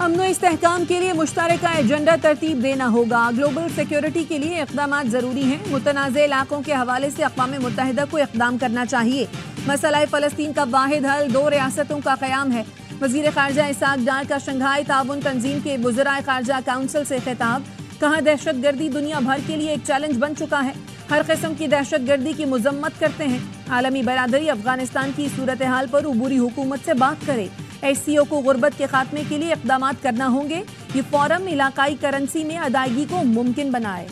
امن و استحکام کے لیے مشترکہ ایجنڈا ترتیب دینا ہوگا. گلوبل سیکیورٹی کے لیے اقدامات ضروری ہیں. متنازع علاقوں کے حوالے سے اقوام متحدہ کو اقدام کرنا چاہیے. مسئلہ فلسطین کا واحد حل 2 ریاستوں کا قیام ہے. وزیر خارجہ اسحاق ڈار کا شنگھائی تعاون تنظیم کے وزرائے خارجہ کونسل سے خطاب. کہا دہشت گردی دنیا بھر کے لیے ایک چیلنج بن چکا ہے. ہر قسم کی دہشت گردی کی مذمت کرتے ہیں. عالمی برادری افغانستان کی صورتحال پر عبوری حکومت سے بات کرے. ایس سی او کو غربت کے خاتمے کے لیے اقدامات کرنا ہوں گے. یہ فورم علاقائی کرنسی میں ادائیگی کو ممکن بنائے.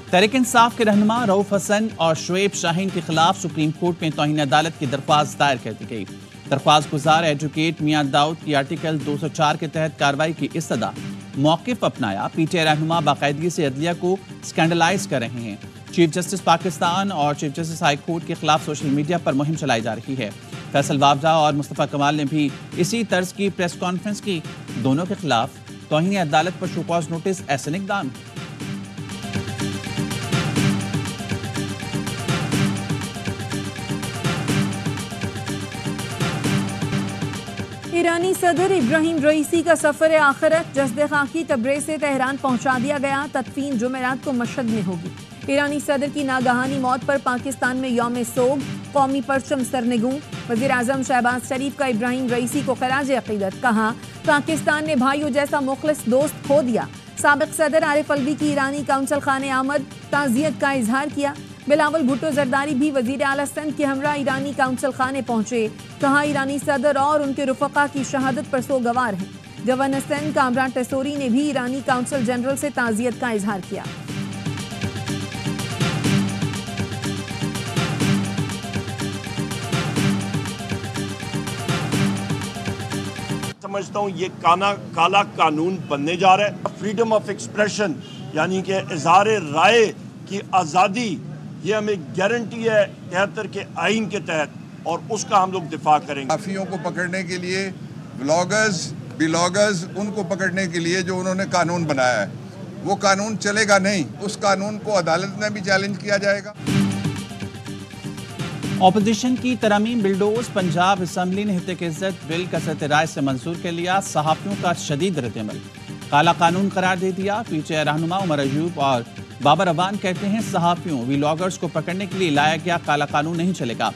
تحریک انصاف کے رہنما رؤوف حسن اور شعیب شاہین کے خلاف سپریم کورٹ میں توہین عدالت کی درخواست دائر کر دی گئی. درخواست گزار ایڈوکیٹ میاں داؤد کی آرٹیکل 204 کے تحت کارروائی کی استدعا. موقف اپنایا. پی ٹی آئی رہنما باقاعدگی سے عدلیہ کو سکینڈلائز کر رہے ہیں. چیف جسٹس پاکستان اور چیف جسٹس ہائی کورٹ کے خلاف سوشل میڈیا پر مہم چلائی جا رہی ہے. فیصل وابڈا اور مصطفیٰ کمال نے بھی اسی طرز کی پریس کانفرنس کی. دونوں کے خلاف توہین عدالت پر شو کاز نوٹس احسن اقدام. ایرانی صدر ابراہیم رئیسی کا سفر آخرت جسد خاکی تبریز سے تہران پہنچا دیا گیا. تدفین جمعرات کو مشہد میں ہوگی. ایرانی صدر کی ناگہانی موت پر پاکستان میں یوم سوگ. قومی پرچم سرنگوں. وزیر اعظم شہباز شریف کا ابراہیم رئیسی کو خراج عقیدت. کہا پاکستان نے بھائیوں جیسا مخلص دوست کھو دیا. سابق صدر عارف الوی کی ایرانی کونسل خانے آمد. تعزیت کا اظہار کیا. بلاول بھٹو زرداری بھی وزیر اعلیٰ سندھ کے ہمراہ ایرانی کونسل خانے پہنچے. کہا ایرانی صدر اور ان کے رفقا کی شہادت پر سوگوار ہیں. گورنر سندھ کامران ٹیسوری نے بھی ایرانی کونسل جنرل سے تعزیت کا اظہار کیا. سمجھتا ہوں یہ کالا قانون بننے جا رہا ہے. فریڈم آف ایکسپریشن یعنی کہ اظہار رائے کی آزادی یہ ہمیں گارنٹی ہے 73 کے آئین کے تحت اور اس کا ہم لوگ دفاع کریں گے. صحافیوں کو پکڑنے کے لیے بلاگرز ان کو پکڑنے کے لیے جو انہوں نے قانون بنایا ہے وہ قانون چلے گا نہیں. اس قانون کو عدالت میں بھی چیلنج کیا جائے گا. اپوزیشن کی ترامیم بلڈوز. پنجاب اسمبلی نے حتیق عزت بل کثرت رائے سے منظور کر لیا. صحافیوں کا شدید رد عمل. کالا قانون قرار دے دیا. پی ٹی آئی رہنما عمر ایوب اور بابر اوان کہتے ہیں صحافیوں ویلاگرز کو پکڑنے کے لیے لایا گیا کالا قانون نہیں چلے گا.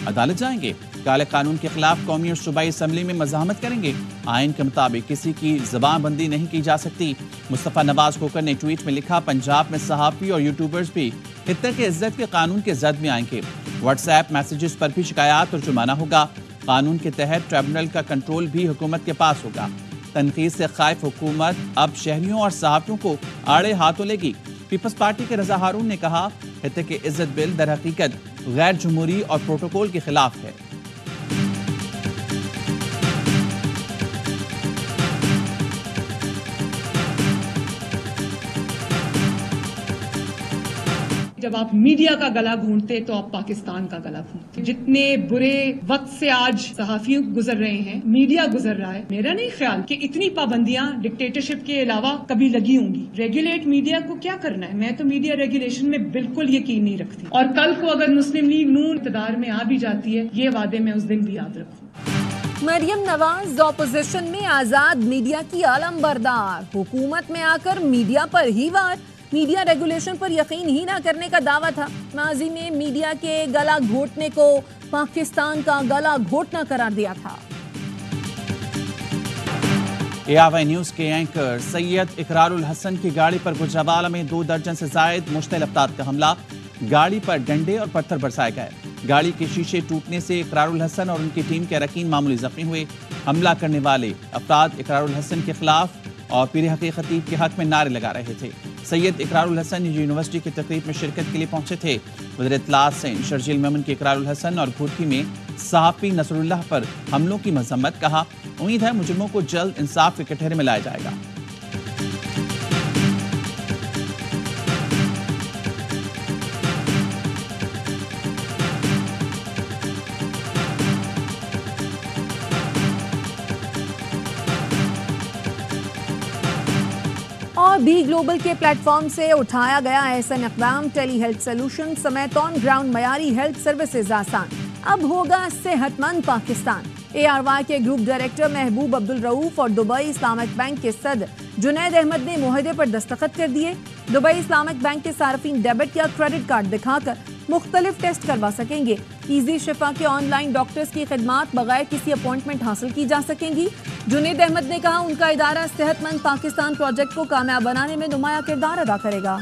عدالت جائیں گے. کالے قانون کے خلاف قومی اور صوبائی اسمبلی میں مزاحمت کریں گے. آئین کے مطابق کسی کی زبان بندی نہیں کی جا سکتی. مصطفیٰ نواز کھوکر نے ٹویٹ میں لکھا پنجاب میں صحافی اور یوٹیوبرز بھی حتیق عزت کے قانون کے زد میں آئیں گے. واٹس ایپ میسیجز پر بھی شکایات اور جرمانہ ہوگا. قانون کے تحت ٹریبونل کا کنٹرول بھی حکومت کے پاس ہوگا. تنقید سے خائف حکومت اب شہریوں اور صحافیوں کو آڑے ہاتھوں لے گی. پیپلز پارٹی کے رضا ہارون نے کہا حتیق عزت بل در حقیقت غیر جمہوری اور پروٹوکول کے خلاف ہے. جب آپ میڈیا کا گلا گھونٹتے تو آپ پاکستان کا گلا گھونٹتے. جتنے برے وقت سے آج صحافیوں گزر رہے ہیں, میڈیا گزر رہا ہے, میرا نہیں خیال کہ اتنی پابندیاں ڈکٹیٹرشپ کے علاوہ کبھی لگی ہوں گی. ریگولیٹ میڈیا کو کیا کرنا ہے؟ میں تو میڈیا ریگولیشن میں بالکل یقین نہیں رکھتی. اور کل کو اگر مسلم لیگ نون اقتدار میں آ بھی جاتی ہے, یہ وعدے میں اس دن بھی یاد رکھوں. مریم نواز اپوزیشن میں آزاد میڈیا کی علم بردار. حکومت میں آ کر میڈیا پر ہی وار. میڈیا ریگولیشن پر یقین ہی نہ کرنے کا دعویٰ تھا. ماضی میں میڈیا کے گلا گھونٹنے کو پاکستان کا گلا گھونٹنا قرار دیا تھا. ARY نیوز کے اینکر سید اقرار الحسن کی گاڑی پر گجرانوالہ میں 2 درجن سے زائد مشتعل افراد کا حملہ. گاڑی پر ڈنڈے اور پتھر برسائے گئے. گاڑی کے شیشے ٹوٹنے سے اقرار الحسن اور ان کی ٹیم کے اراکین معمولی زخمی ہوئے. حملہ کرنے والے افراد اقرار الحسن کے خلاف اور پیر حقیق خطیب کے حق میں نعرے لگا رہے تھے. سید اقرار الحسن یونیورسٹی کی تقریب میں شرکت کے لیے پہنچے تھے. وزیر اطلاعات سندھ شرجیل میمن کے اقرار الحسن اور گھوٹکی میں صحافی نصر اللہ پر حملوں کی مذمت. کہا امید ہے مجرموں کو جلد انصاف کے کٹہرے میں لایا جائے گا. اور اور بی گلوبل کے پلیٹ فارم سے اٹھایا گیا احسن اقدام، ٹیلی ہیلتھ سولوشن سمیت آن گراؤنڈ معیاری ہیلتھ سروسز آسان، اب ہوگا صحت مند پاکستان۔ ARY کے گروپ ڈائریکٹر محبوب عبدالرؤف اور دبئی اسلامک بینک کے صدر جنید احمد نے معاہدے پر دستخط کر دیے۔ دبئی اسلامک بینک کے صارفین ڈیبٹ یا کریڈٹ کارڈ دکھا کر مختلف ٹیسٹ کروا سکیں گے۔ ایزی شفا کے آن لائن ڈاکٹرز کی خدمات بغیر کسی اپوائنٹمنٹ حاصل کی جا سکیں گی۔ جنید احمد نے کہا ان کا ادارہ صحت مند پاکستان پروجیکٹ کو کامیاب بنانے میں نمایاں کردار ادا کرے گا۔